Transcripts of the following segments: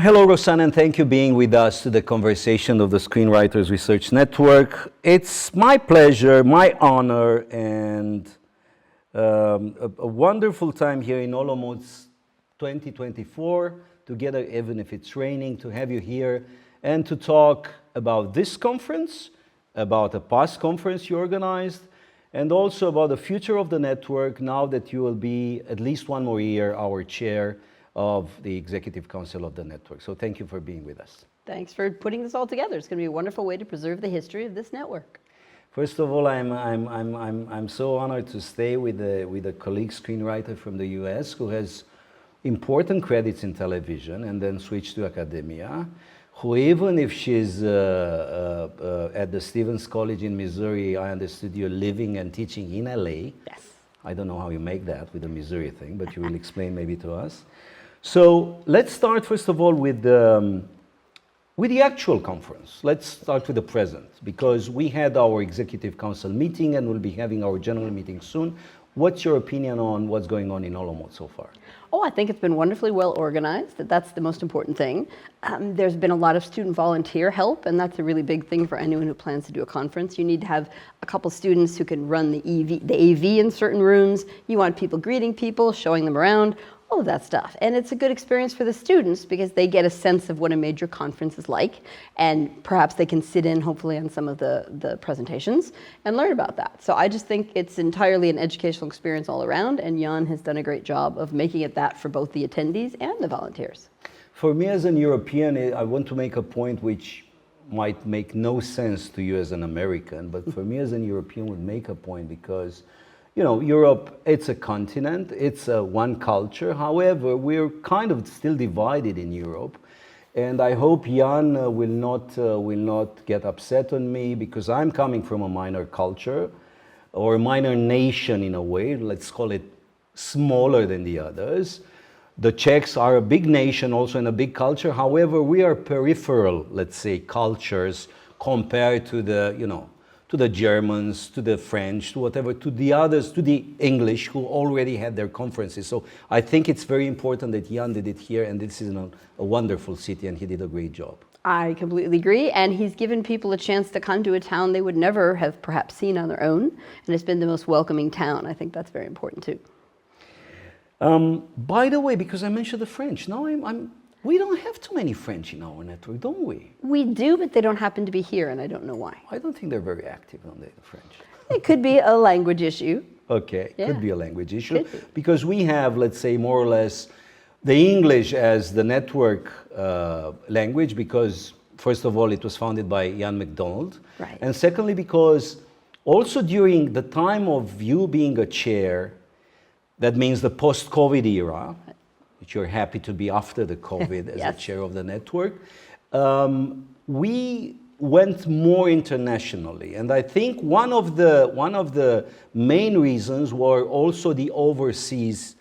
Hello, Rosanne, and thank you for being with us to the conversation of the Screenwriters Research Network. It's my pleasure, my honor, and a wonderful time here in Olomouc 2024, together, even if it's raining, to have you here and to talk about this conference, about a past conference you organized, and also about the future of the network now that you will be, at least one more year, our chair of the Executive Council of the network. So thank you for being with us. Thanks for putting this all together. It's going to be a wonderful way to preserve the history of this network. First of all, I'm so honored to stay with a colleague screenwriter from the US who has important credits in television and then switched to academia, who, even if she's at the Stevens College in Missouri, I understood you're living and teaching in LA. Yes. I don't know how you make that with the Missouri thing, but you will explain maybe to us. So let's start first of all with the actual conference. Let's start with the present, because we had our Executive Council meeting and we'll be having our general meeting soon. What's your opinion on what's going on in Olomouc so far? Oh, I think it's been wonderfully well organized. That's the most important thing. There's been a lot of student volunteer help, and that's a really big thing for anyone who plans to do a conference. You need to have a couple students who can run the AV in certain rooms. You want people greeting people, showing them around, all of that stuff. And it's a good experience for the students because they get a sense of what a major conference is like, and perhaps they can sit in, hopefully, on some of the presentations and learn about that. So I just think it's entirely an educational experience all around, and Jan has done a great job of making it that for both the attendees and the volunteers. For me as an European, I want to make a point which might make no sense to you as an American, but for me as an European would make a point because, you know, Europe, it's a continent, it's one culture. However, we're kind of still divided in Europe. And I hope Jan will not get upset on me because I'm coming from a minor culture or a minor nation in a way, let's call it smaller than the others. The Czechs are a big nation also and a big culture. However, we are peripheral, let's say, cultures compared to the, you know, to the Germans, to the French, to whatever, to the others, to the English who already had their conferences. So I think it's very important that Jan did it here, and this is a wonderful city, and he did a great job. I completely agree, and he's given people a chance to come to a town they would never have perhaps seen on their own, and it's been the most welcoming town. I think that's very important too. By the way, because I mentioned the French, now we don't have too many French in our network, don't we? We do, but they don't happen to be here, and I don't know why. I don't think they're very active on the French. It could be a language issue. Okay, Yeah. could be a language issue. Could be. Because we have, let's say, more or less the English as the network language because, first of all, it was founded by Ian MacDonald. Right. And secondly, because also during the time of you being a chair, that means the post-COVID era, which you're happy to be after the COVID as Yes. a chair of the network, we went more internationally. And I think one of the main reasons were also the overseas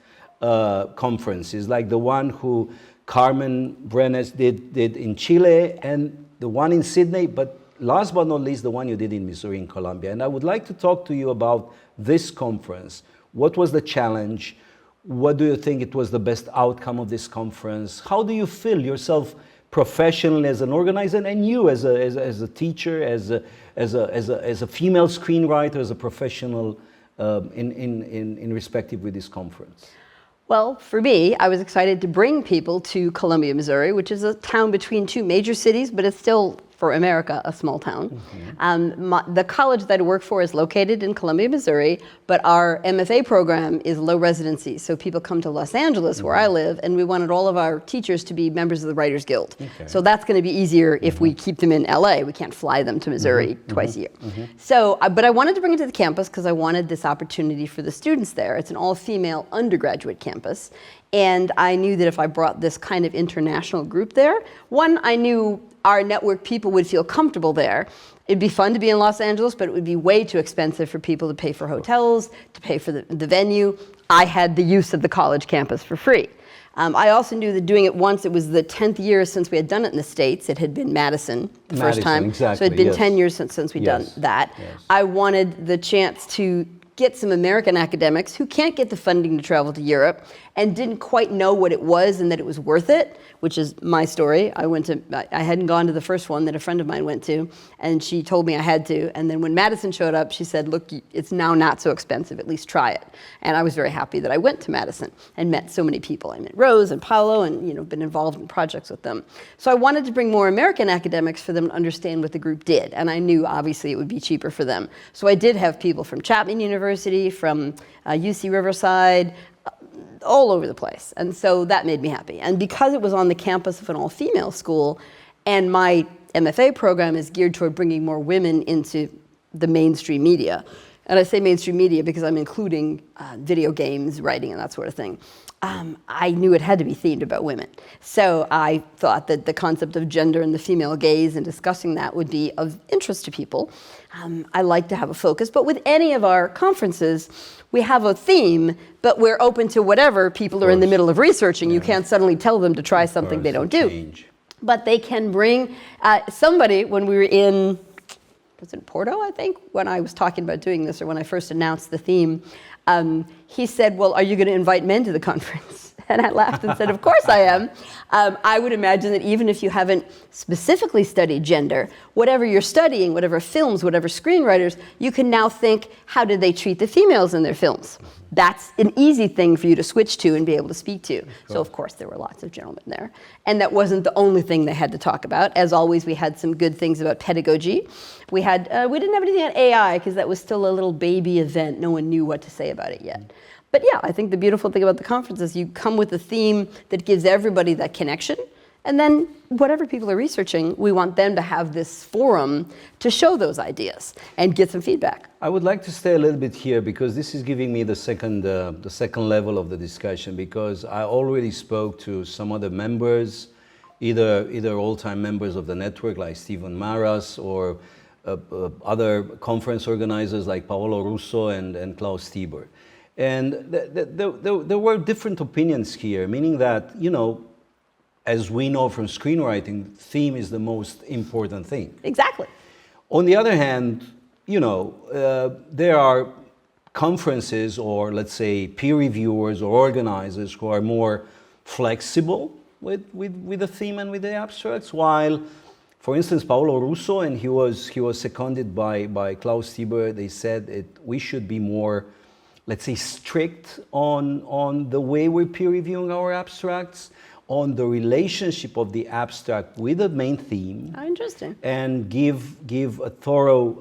conferences, like the one who Carmen Brenes did in Chile and the one in Sydney, but last but not least, the one you did in Missouri and Columbia. And I would like to talk to you about this conference. What was the challenge? What do you think it was the best outcome of this conference? How do you feel yourself professionally as an organizer, and you as a teacher, as a female screenwriter, as a professional in respective with this conference? Well, for me, I was excited to bring people to Columbia, Missouri, which is a town between two major cities, but it's still, for America, a small town. Mm-hmm. The college that I work for is located in Columbia, Missouri, but our MFA program is low residency. So people come to Los Angeles, where I live, and we wanted all of our teachers to be members of the Writers Guild. Okay. So that's going to be easier if we keep them in LA. We can't fly them to Missouri twice a year. So, but I wanted to bring it to the campus because I wanted this opportunity for the students there. It's an all-female undergraduate campus. And I knew that if I brought this kind of international group there, one, I knew our network people would feel comfortable there. It'd be fun to be in Los Angeles, but it would be way too expensive for people to pay for hotels, to pay for the venue. I had the use of the college campus for free. I also knew that doing it once, it was the 10th year since we had done it in the States. It had been Madison the first time. Exactly, so it had been 10 years since we'd done that. Yes. I wanted the chance to get some American academics who can't get the funding to travel to Europe and didn't quite know what it was and that it was worth it, which is my story. I hadn't gone to the first one that a friend of mine went to, and she told me I had to. And then when Madison showed up, she said, look, it's now not so expensive, at least try it. And I was very happy that I went to Madison and met so many people. I met Rose and Paolo and been involved in projects with them. So I wanted to bring more American academics for them to understand what the group did. And I knew obviously it would be cheaper for them. So I did have people from Chapman University, from UC Riverside, all over the place. And so that made me happy. And because it was on the campus of an all-female school, and my MFA program is geared toward bringing more women into the mainstream media, and I say mainstream media because I'm including video games, writing, and that sort of thing, I knew it had to be themed about women. So I thought that the concept of gender and the female gaze and discussing that would be of interest to people. I like to have a focus, but with any of our conferences, we have a theme, but we're open to whatever people are in the middle of researching. You can't suddenly tell them to try something they don't do. But they can bring somebody, when we were in, was it Porto, I think, when I was talking about doing this, or when I first announced the theme, he said, well, are you going to invite men to the conference? And I laughed and said, of course I am. I would imagine that even if you haven't specifically studied gender, whatever you're studying, whatever films, whatever screenwriters, you can now think, how did they treat the females in their films? That's an easy thing for you to switch to and be able to speak to. So of course there were lots of gentlemen there. And that wasn't the only thing they had to talk about. As always, we had some good things about pedagogy. We didn't have anything on AI because that was still a little baby event. No one knew what to say about it yet. But yeah, I think the beautiful thing about the conference is you come with a theme that gives everybody that connection, and then whatever people are researching, we want them to have this forum to show those ideas and get some feedback. I would like to stay a little bit here because this is giving me the second level of the discussion, because I already spoke to some other members, either all-time members of the network like Stephen Maras, or other conference organizers like Paolo Russo and Klaus Tieber. And there were different opinions here, meaning that, as we know from screenwriting, theme is the most important thing. Exactly. On the other hand, there are conferences, or let's say peer reviewers or organizers, who are more flexible with the theme and with the abstracts, while, for instance, Paolo Russo, and he was seconded by Klaus Tieber, they said we should be more, let's say, strict on the way we're peer reviewing our abstracts, on the relationship of the abstract with the main theme. Oh, interesting. And give a thorough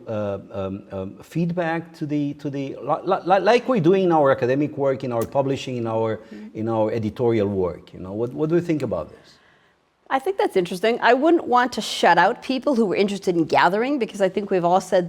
feedback to the like we're doing in our academic work, in our publishing, in our editorial work. What do you think about this? I think that's interesting. I wouldn't want to shut out people who were interested in gathering, because I think we've all said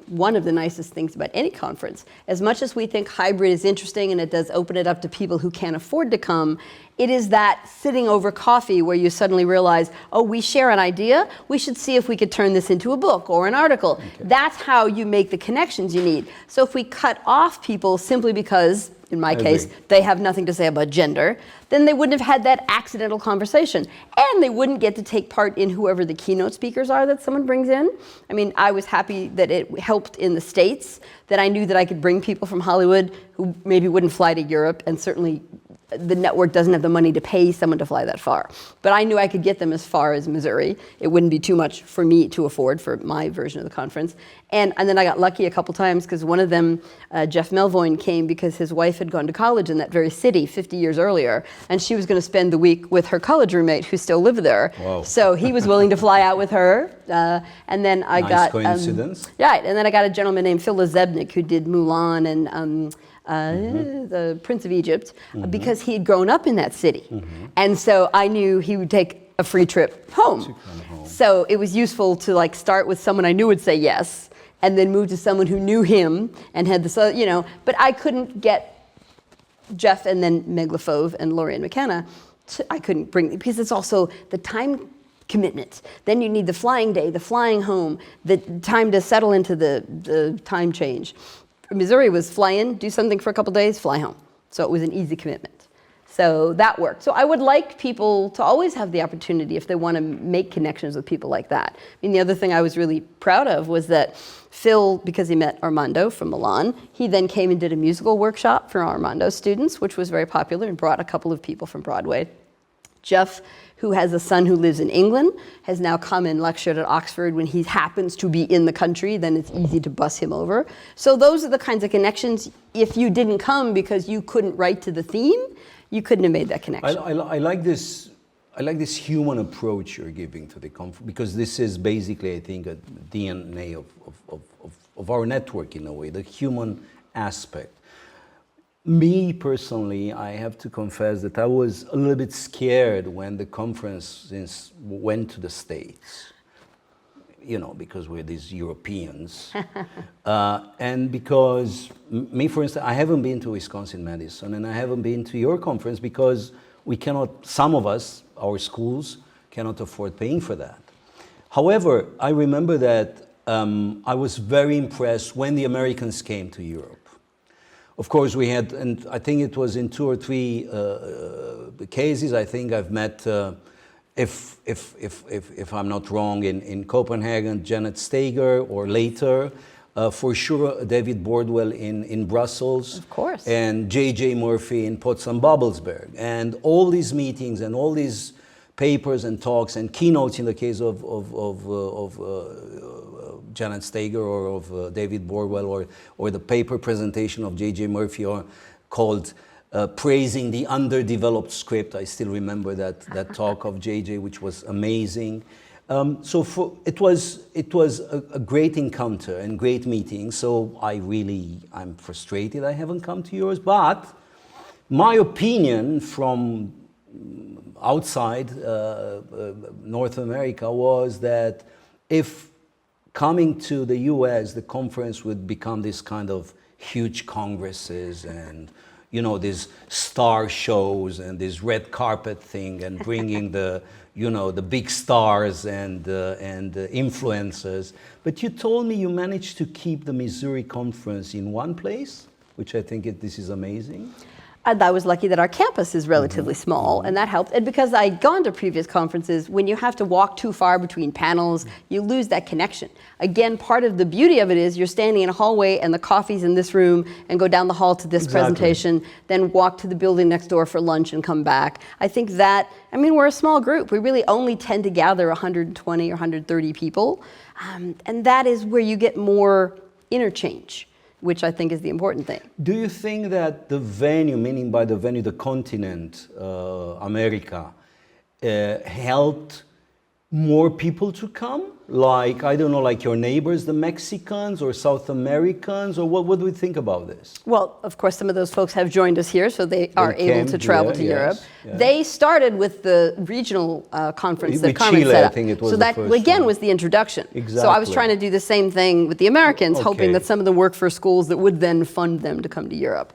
one of the nicest things about any conference. As much as we think hybrid is interesting and it does open it up to people who can't afford to come, it is that sitting over coffee where you suddenly realize, oh, we share an idea, we should see if we could turn this into a book or an article. Okay. That's how you make the connections you need. So if we cut off people simply because, in my case, they have nothing to say about gender, then they wouldn't have had that accidental conversation. And they wouldn't get to take part in whoever the keynote speakers are that someone brings in. I mean, I was happy that it helped in the States, that I knew that I could bring people from Hollywood who maybe wouldn't fly to Europe, and certainly the network doesn't have the money to pay someone to fly that far. But I knew I could get them as far as Missouri. It wouldn't be too much for me to afford for my version of the conference. And then I got lucky a couple times, because one of them, Jeff Melvoin, came because his wife had gone to college in that very city 50 years earlier, and she was going to spend the week with her college roommate who still lived there. Whoa. So he was willing to fly out with her. And then I got... coincidence. Right, and then I got a gentleman named Phil Zebnik who did Mulan and the Prince of Egypt, because he had grown up in that city. And so I knew he would take a free trip home. So it was useful to start with someone I knew would say yes, and then move to someone who knew him and had the, but I couldn't get Jeff and then Meg Lefauve and Lorianne McKenna. I couldn't bring, because it's also the time commitment. Then you need the flying day, the flying home, the time to settle into the time change. Missouri was fly in, do something for a couple days, fly home. So it was an easy commitment. So that worked. So I would like people to always have the opportunity if they want to make connections with people like that. I mean, the other thing I was really proud of was that Phil, because he met Armando from Milan, he then came and did a musical workshop for Armando's students, which was very popular and brought a couple of people from Broadway. Jeff, who has a son who lives in England, has now come and lectured at Oxford when he happens to be in the country, then it's easy to bus him over. So those are the kinds of connections, if you didn't come because you couldn't write to the theme, you couldn't have made that connection. I like this. I like this human approach you're giving to the conference, because this is basically, I think, a DNA of our network in a way, the human aspect. Me personally, I have to confess that I was a little bit scared when the conference went to the States, because we're these Europeans. And because me, for instance, I haven't been to Wisconsin-Madison, and I haven't been to your conference because we cannot, some of us, our schools, cannot afford paying for that. However, I remember that I was very impressed when the Americans came to Europe. Of course, we had, and I think it was in 2 or 3 cases, I think I've met, if I'm not wrong, in Copenhagen, Janet Steger, or later, for sure, David Bordwell in Brussels. Of course. And J.J. Murphy in Potsdam-Babelsberg. And all these meetings and all these papers and talks and keynotes in the case of Janet Steger or of David Bordwell, or the paper presentation of J.J. Murphy called Praising the Underdeveloped Script. I still remember that talk of J.J., which was amazing. So it was a great encounter and great meeting. So I'm frustrated I haven't come to yours. But my opinion from outside North America was that if coming to the US, the conference would become this kind of huge congresses and these star shows and this red carpet thing and bringing the big stars and influencers. But you told me you managed to keep the Missouri conference in one place, which I think this is amazing. I was lucky that our campus is relatively small, and that helped. And because I'd gone to previous conferences, when you have to walk too far between panels, you lose that connection. Again, part of the beauty of it is you're standing in a hallway and the coffee's in this room, and go down the hall to this presentation, then walk to the building next door for lunch and come back. I think we're a small group. We really only tend to gather 120 or 130 people, and that is where you get more interchange, which I think is the important thing. Do you think that the venue, meaning by the venue, the continent, America, helped more people to come? Like, I don't know, like your neighbors, the Mexicans or South Americans, or what do we think about this? Well, of course, some of those folks have joined us here, so they are able to travel to Europe. Yes. They started with the regional conference that Carmen Chile, set up. I think it was so that, the first again, one. was the introduction. Exactly. So I was trying to do the same thing with the Americans, hoping Okay. that some of them work for schools that would then fund them to come to Europe.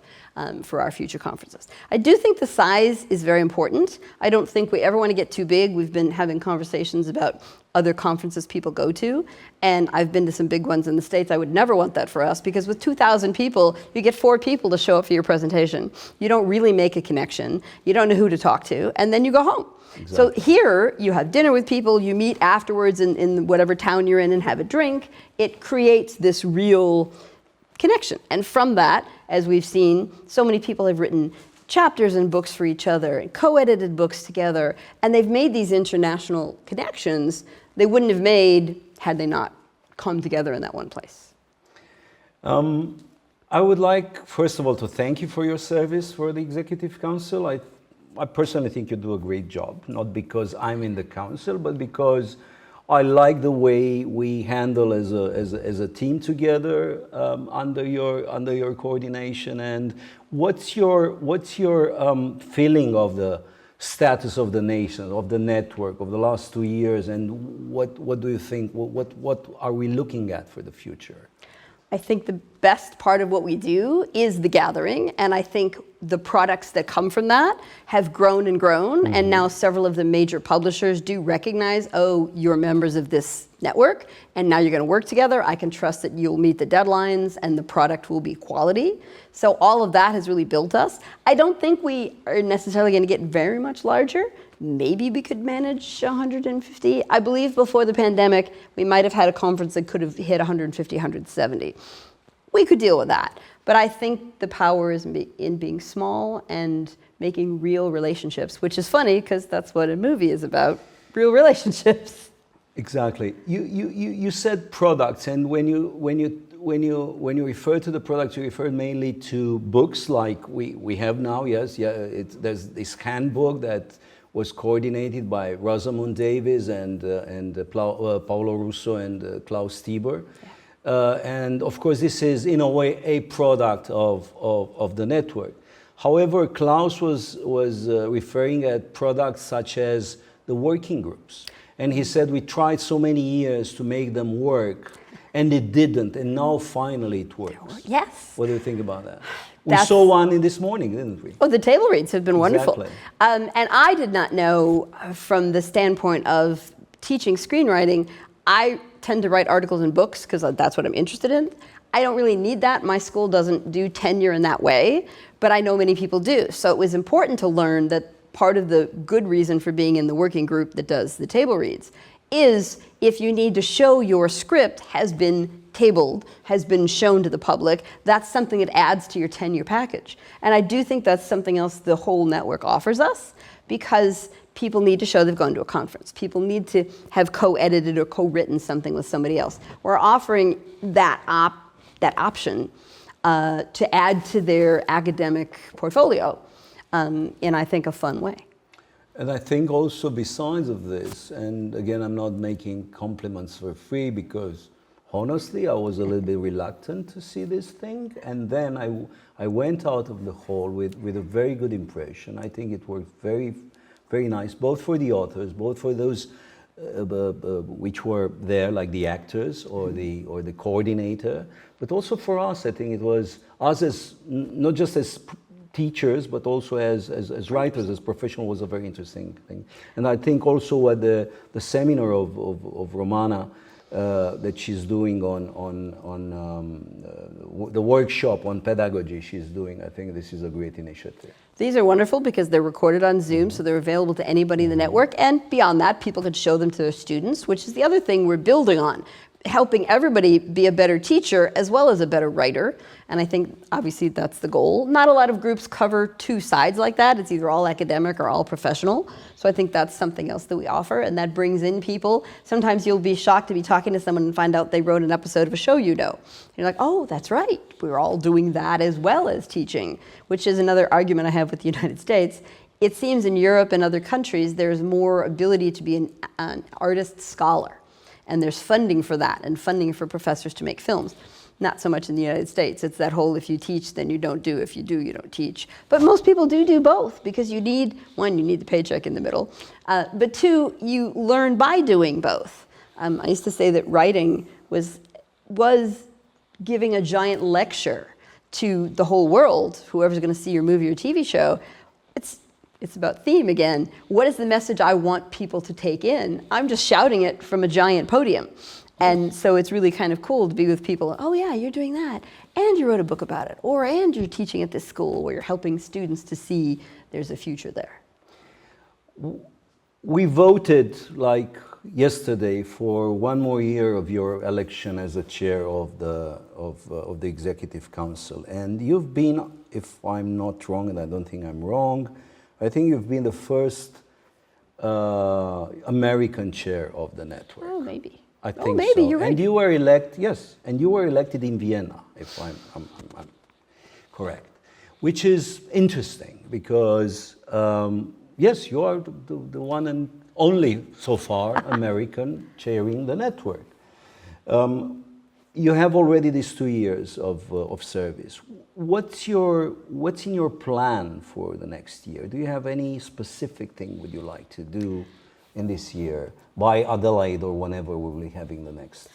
For our future conferences. I do think the size is very important. I don't think we ever want to get too big. We've been having conversations about other conferences people go to, and I've been to some big ones in the States. I would never want that for us, because with 2,000 people, you get 4 people to show up for your presentation. You don't really make a connection. You don't know who to talk to, and then you go home. Exactly. So here, you have dinner with people, you meet afterwards in whatever town you're in and have a drink. It creates this real connection. And from that, as we've seen, so many people have written chapters and books for each other and co-edited books together, and they've made these international connections they wouldn't have made had they not come together in that one place. I would like, first of all, to thank you for your service for the Executive Council. I personally think you do a great job, not because I'm in the council, but because I like the way we handle as a team together under your coordination. And what's your feeling of the status of the nation, of the network, of the last 2 years, and what do you think? What are we looking at for the future? I think the best part of what we do is the gathering, and I think the products that come from that have grown and grown, and now several of the major publishers do recognize, oh, you're members of this network, and now you're going to work together. I can trust that you'll meet the deadlines and the product will be quality. So all of that has really built us. I don't think we are necessarily going to get very much larger. Maybe we could manage 150. I believe before the pandemic, we might have had a conference that could have hit 150, 170. We could deal with that. But I think the power is in being small and making real relationships, which is funny because that's what a movie is about, real relationships. Exactly. You said products, and when you refer to the products, you refer mainly to books like we have now. Yes, yeah. There's this handbook that was coordinated by Rosamund Davis and Paolo Russo and Klaus Tieber. And of course, this is in a way a product of the network. However, Klaus was referring at products such as the working groups. And he said, we tried so many years to make them work, and it didn't, and now finally it works. Yes. What do you think about that? We saw one in this morning, didn't we? Oh, the table reads have been wonderful. Exactly. And I did not know from the standpoint of teaching screenwriting, I tend to write articles and books because that's what I'm interested in. I don't really need that. My school doesn't do tenure in that way, but I know many people do. So it was important to learn that part of the good reason for being in the working group that does the table reads is if you need to show your script has been tabled, has been shown to the public, that's something that adds to your tenure package. And I do think that's something else the whole network offers us, because people need to show they've gone to a conference. People need to have co-edited or co-written something with somebody else. We're offering that option to add to their academic portfolio in, I think, a fun way. And I think also besides of this, and again, I'm not making compliments for free because honestly, I was a little bit reluctant to see this thing. And then I went out of the hall with a very good impression. I think it worked very, very nice, both for the authors, both for those which were there, like the actors or the coordinator, but also for us. I think it was us as, not just as teachers, but also as writers, as professionals, was a very interesting thing. And I think also at the seminar of Romana that she's doing on the workshop on pedagogy she's doing, I think this is a great initiative. These are wonderful because they're recorded on Zoom, so they're available to anybody in the network. And beyond that, people can show them to their students, which is the other thing we're building on, helping everybody be a better teacher as well as a better writer. And I think obviously that's the goal. Not a lot of groups cover two sides like that. It's either all academic or all professional. So I think that's something else that we offer, and that brings in people. Sometimes you'll be shocked to be talking to someone and find out they wrote an episode of a show you know. You're like, oh, that's right. We're all doing that as well as teaching, which is another argument I have with the United States. It seems in Europe and other countries there's more ability to be an artist scholar. And there's funding for that, and funding for professors to make films. Not so much in the United States. It's that whole, if you teach, then you don't do. If you do, you don't teach. But most people do both, because you need, one, you need the paycheck in the middle. But two, you learn by doing both. I used to say that writing was giving a giant lecture to the whole world, whoever's going to see your movie or TV show. It's about theme again. What is the message I want people to take in? I'm just shouting it from a giant podium. And so it's really kind of cool to be with people. Oh yeah, you're doing that. And you wrote a book about it. And you're teaching at this school where you're helping students to see there's a future there. We voted like yesterday for one more year of your election as a chair of the Executive Council. And you've been, if I'm not wrong, and I don't think I'm wrong, I think you've been the first American chair of the network. Oh, maybe. I think maybe, so. You're right. And you were elected, yes, and you were elected in Vienna, if I'm correct. Which is interesting because, yes, you are the one and only, so far, American chairing the network. You have already these 2 years of service. What's in your plan for the next year? Do you have any specific thing would you like to do in this year by Adelaide or whenever we'll be having the next?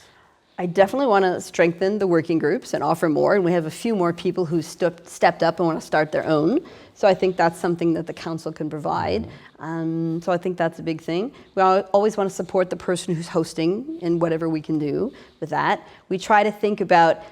I definitely want to strengthen the working groups and offer more, and we have a few more people who stepped up and want to start their own. So I think that's something that the council can provide. So I think that's a big thing. We always want to support the person who's hosting in whatever we can do with that. We try to think about,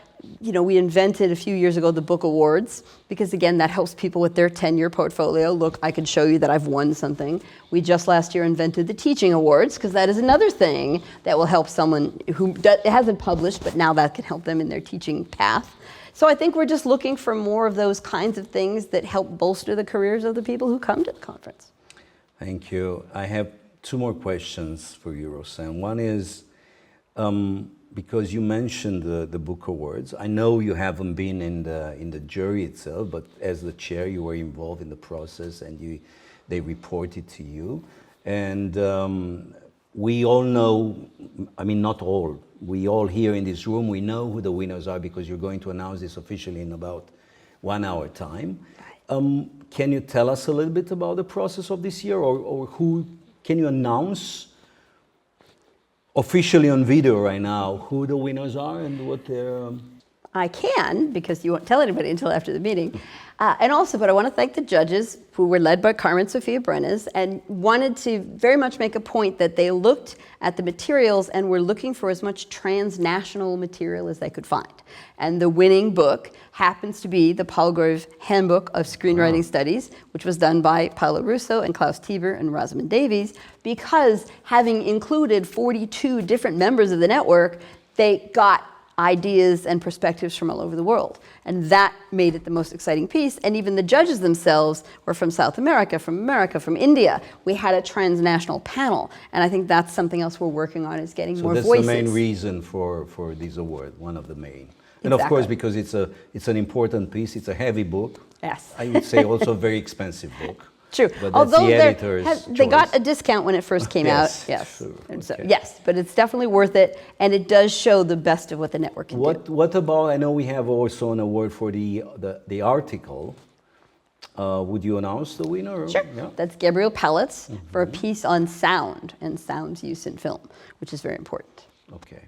we invented a few years ago the book awards, because again, that helps people with their 10-year portfolio. Look, I can show you that I've won something. We just last year invented the teaching awards, because that is another thing that will help someone who hasn't published, but now that can help them in their teaching path. So I think we're just looking for more of those kinds of things that help bolster the careers of the people who come to the conference. Thank you. I have two more questions for you, Rosanne. One is, because you mentioned the book awards, I know you haven't been in the jury itself, but as the chair, you were involved in the process, and they reported to you. And we all know, I mean, not all, we all here in this room, we know who the winners are, because you're going to announce this officially in about 1 hour time. Can you tell us a little bit about the process of this year, or who can you announce officially on video right now who the winners are and what their... I can, because you won't tell anybody until after the meeting. But I want to thank the judges, who were led by Carmen Sofia Brenes, and wanted to very much make a point that they looked at the materials and were looking for as much transnational material as they could find. And the winning book happens to be the Palgrave Handbook of Screenwriting Studies, which was done by Paolo Russo and Klaus Tieber and Rosamund Davies, because having included 42 different members of the network, they got ideas and perspectives from all over the world. And that made it the most exciting piece. And even the judges themselves were from South America, from India. We had a transnational panel. And I think that's something else we're working on, is getting more voices. So that's the main reason for this award, one of the main. And of course, because it's an important piece, it's a heavy book. Yes. I would say also a very expensive book. True. But although the editor's they got a discount when it first came out. Yes. True. And so, Okay. yes, but it's definitely worth it, and it does show the best of what the network can do. What about, I know we have also an award for the article. Would you announce the winner? Sure. Yeah. That's Gabriel Palitz for a piece on sound and sound's use in film, which is very important. Okay.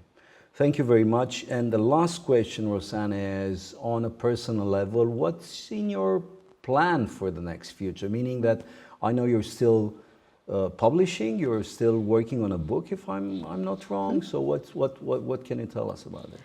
Thank you very much. And the last question, Rosanne, is on a personal level, what's in your plan for the next future? Meaning that I know you're still publishing, you're still working on a book, if I'm not wrong. So what can you tell us about this?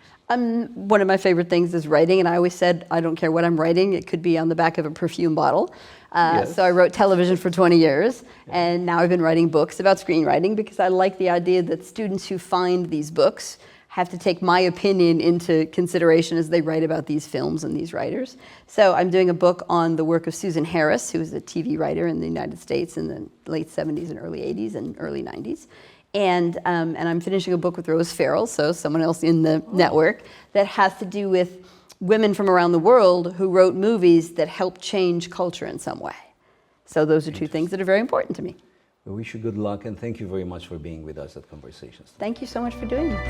One of my favorite things is writing, and I always said I don't care what I'm writing. It could be on the back of a perfume bottle. Yes. So I wrote television for 20 years, and now I've been writing books about screenwriting, because I like the idea that students who find these books have to take my opinion into consideration as they write about these films and these writers. So I'm doing a book on the work of Susan Harris, who was a TV writer in the United States in the late 70s and early 80s and early 90s. And I'm finishing a book with Rose Farrell, so someone else in the network, that has to do with women from around the world who wrote movies that helped change culture in some way. So those are two things that are very important to me. We wish you good luck, and thank you very much for being with us at Conversations. Thank you so much for doing this.